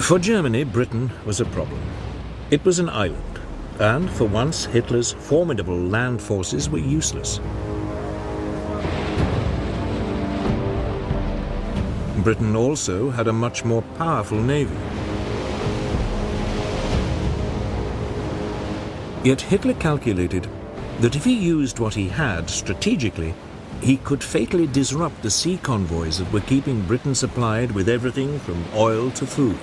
For Germany, Britain was a problem. It was an island, and for once Hitler's formidable land forces were useless. Britain also had a much more powerful navy. Yet Hitler calculated that if he used what he had strategically, he could fatally disrupt the sea convoys that were keeping Britain supplied with everything from oil to food.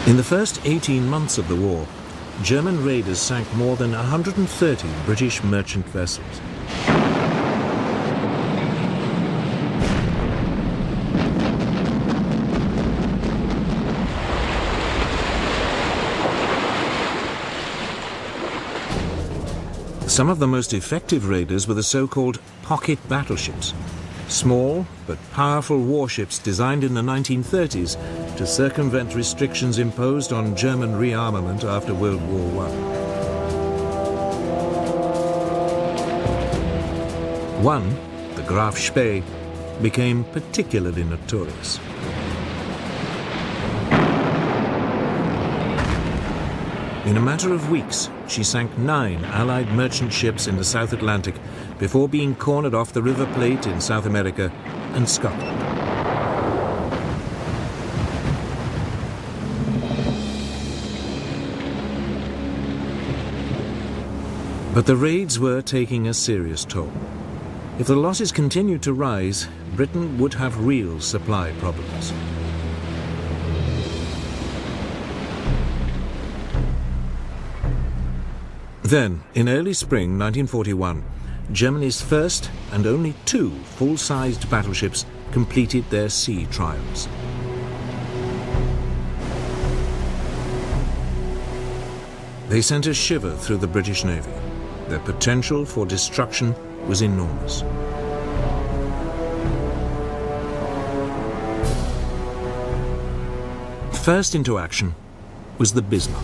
In the first 18 months of the war, German raiders sank more than 130 British merchant vessels. Some of the most effective raiders were the so-called pocket battleships, small but powerful warships designed in the 1930s to circumvent restrictions imposed on German rearmament after World War I. One, the Graf Spee, became particularly notorious. In a matter of weeks, she sank 9 Allied merchant ships in the South Atlantic before being cornered off the River Plate in South America and Scotland. But the raids were taking a serious toll. If the losses continued to rise, Britain would have real supply problems. Then, in early spring 1941, Germany's first and only 2 full-sized battleships completed their sea trials. They sent a shiver through the British Navy. Their potential for destruction was enormous. First into action was the Bismarck.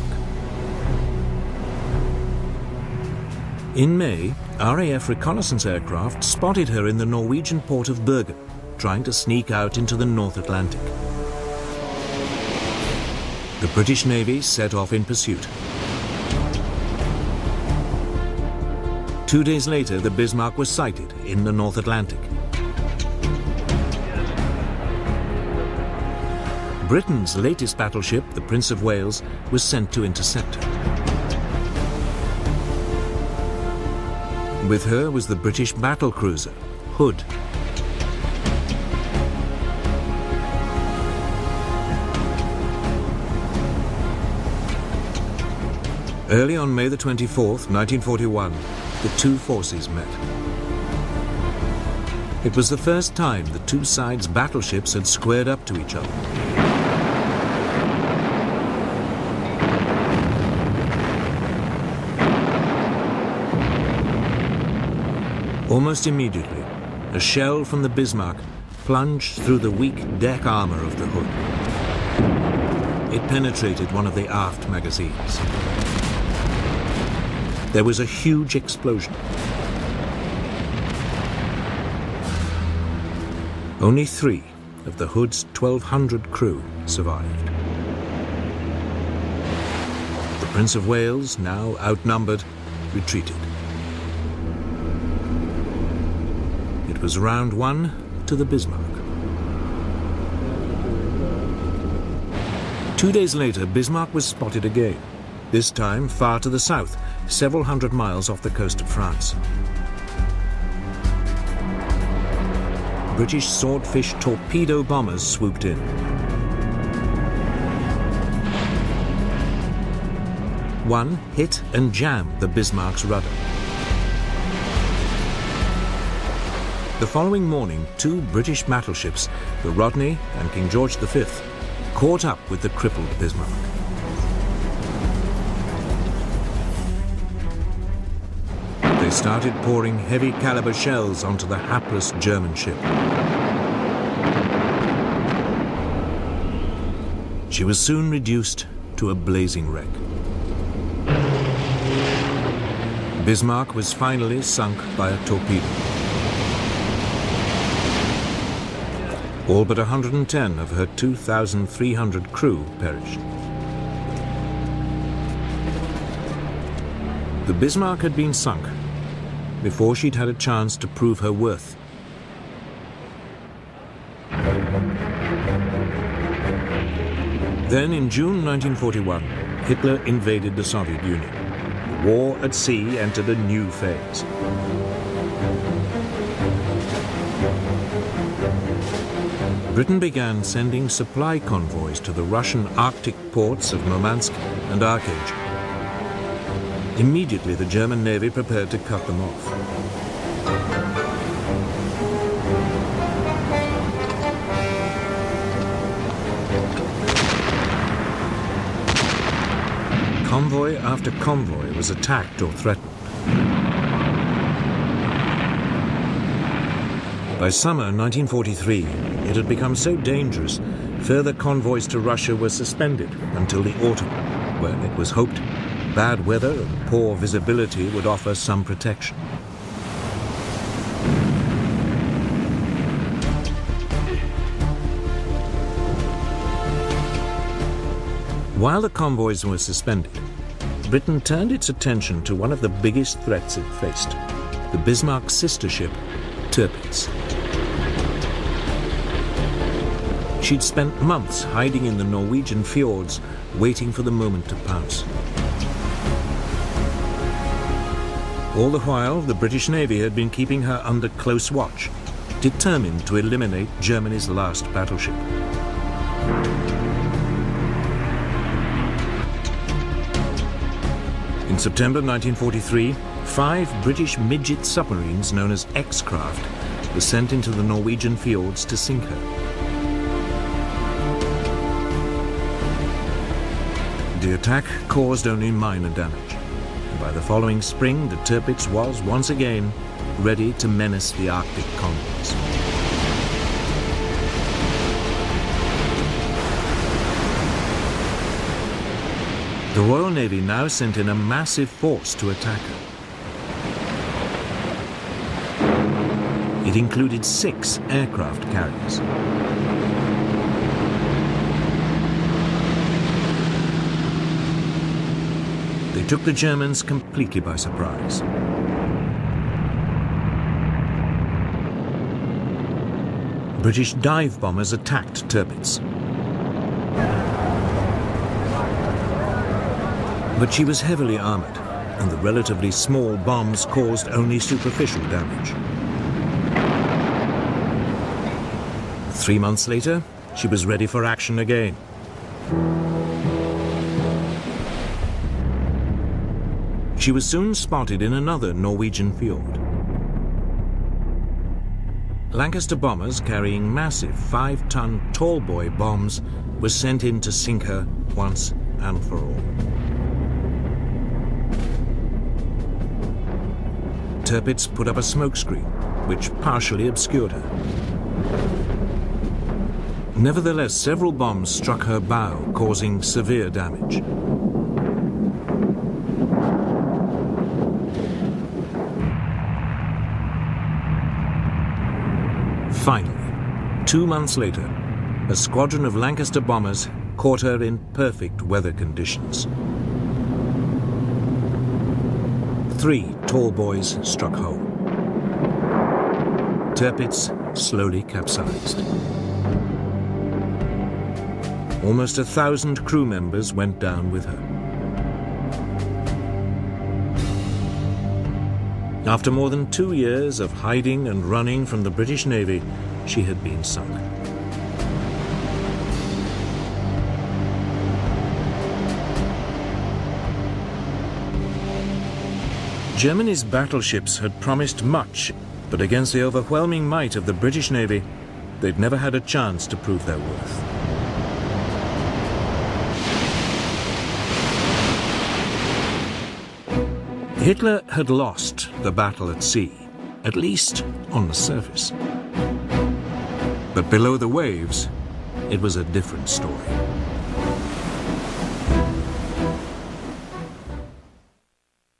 In May, RAF reconnaissance aircraft spotted her in the Norwegian port of Bergen, trying to sneak out into the North Atlantic. The British Navy set off in pursuit. 2 days later, the Bismarck was sighted in the North Atlantic. Britain's latest battleship, the Prince of Wales, was sent to intercept her. With her was the British battlecruiser, Hood. Early on May the 24th, 1941, the 2 forces met. It was the first time the 2 sides' battleships had squared up to each other. Almost immediately, a shell from the Bismarck plunged through the weak deck armor of the Hood. It penetrated one of the aft magazines. There was a huge explosion. Only 3 of the Hood's 1,200 crew survived. The Prince of Wales, now outnumbered, retreated. It was round 1 to the Bismarck. 2 days later, Bismarck was spotted again, this time far to the south, several hundred miles off the coast of France. British Swordfish torpedo bombers swooped in. One hit and jammed the Bismarck's rudder. The following morning, 2 British battleships, the Rodney and King George V, caught up with the crippled Bismarck. They started pouring heavy caliber shells onto the hapless German ship. She was soon reduced to a blazing wreck. Bismarck was finally sunk by a torpedo. All but 110 of her 2,300 crew perished. The Bismarck had been sunk before she'd had a chance to prove her worth. Then, in June 1941, Hitler invaded the Soviet Union. The war at sea entered a new phase. Britain began sending supply convoys to the Russian Arctic ports of Murmansk and Archangel. Immediately, the German Navy prepared to cut them off. Convoy after convoy was attacked or threatened. By summer 1943, it had become so dangerous, further convoys to Russia were suspended until the autumn, when it was hoped bad weather and poor visibility would offer some protection. While the convoys were suspended, Britain turned its attention to one of the biggest threats it faced, the Bismarck's sister ship, Tirpitz. She'd spent months hiding in the Norwegian fjords, waiting for the moment to pounce. All the while, the British Navy had been keeping her under close watch, determined to eliminate Germany's last battleship. In September 1943, 5 British midget submarines known as X-craft were sent into the Norwegian fjords to sink her. The attack caused only minor damage. By the following spring, the Tirpitz was once again ready to menace the Arctic convoys. The Royal Navy now sent in a massive force to attack her. It included 6 aircraft carriers. They took the Germans completely by surprise. British dive bombers attacked Tirpitz. But she was heavily armored, and the relatively small bombs caused only superficial damage. 3 months later, she was ready for action again. She was soon spotted in another Norwegian fjord. Lancaster bombers carrying massive 5-ton tallboy bombs were sent in to sink her once and for all. Tirpitz put up a smokescreen, which partially obscured her. Nevertheless, several bombs struck her bow, causing severe damage. Finally, 2 months later, a squadron of Lancaster bombers caught her in perfect weather conditions. 3 tall boys struck home. Tirpitz slowly capsized. Almost 1,000 crew members went down with her. After more than 2 years of hiding and running from the British Navy, she had been sunk. Germany's battleships had promised much, but against the overwhelming might of the British Navy, they'd never had a chance to prove their worth. Hitler had lost the battle at sea, at least on the surface. But below the waves, it was a different story.